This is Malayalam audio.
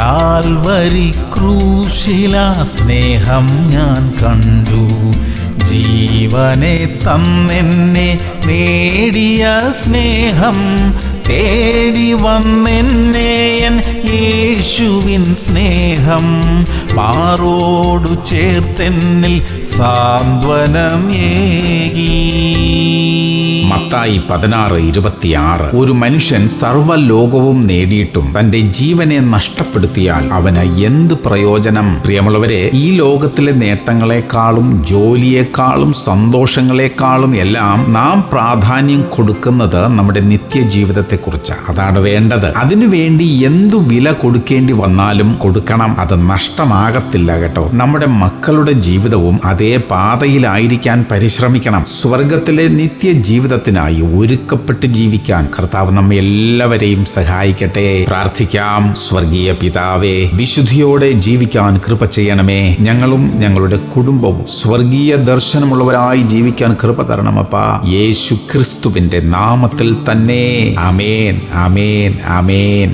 കാൽവരി ക്രൂശിലാ സ്നേഹം ഞാൻ കണ്ടു. ജീവനെ തന്നെന്നെ നേടിയ സ്നേഹം തേടി വന്നെന്നെയൻ യേശുവിൻ സ്നേഹം മാറോടു ചേർത്തെന്നിൽ സാന്ത്വനം ഏകി. മത്തായി 16:26. ഒരു മനുഷ്യൻ സർവ്വലോകവും നേടിയിട്ടും തന്റെ ജീവനെ നഷ്ടപ്പെടുത്തിയാൽ അവന് എന്ത് പ്രയോജനം? പ്രിയമുള്ളവരെ, ഈ ലോകത്തിലെ നേട്ടങ്ങളെക്കാളും ജോലിയെക്കാളും സന്തോഷങ്ങളെക്കാളും എല്ലാം നാം പ്രാധാന്യം കൊടുക്കുന്നത് നമ്മുടെ നിത്യജീവിതത്തെക്കുറിച്ച്. അതാണ് വേണ്ടത്. അതിനുവേണ്ടി എന്തു വില കൊടുക്കേണ്ടി വന്നാലും കൊടുക്കണം. അത് നഷ്ടമാകത്തില്ല കേട്ടോ. നമ്മുടെ മക്കളുടെ ജീവിതവും അതേ പാതയിലായിരിക്കാൻ പരിശ്രമിക്കണം. സ്വർഗത്തിലെ നിത്യജീവിതത്തിനായി ഒരുക്കപ്പെട്ട് ജീവിക്കാൻ കർത്താവ് നമ്മെ എല്ലാവരെയും സഹായിക്കട്ടെ. പ്രാർത്ഥിക്കാം. സ്വർഗീയ പിതാവേ, വിശുദ്ധിയോടെ ജീവിക്കാൻ കൃപ ചെയ്യണമേ. ഞങ്ങളും ഞങ്ങളുടെ കുടുംബവും സ്വർഗീയ ദർശനമുള്ളവരായി ജീവിക്കാൻ കൃപ തരണമപ്പാ. യേശു ക്രിസ്തുവിന്റെ നാമത്തിൽ തന്നെ. ആമേൻ, ആമേൻ, ആമേൻ.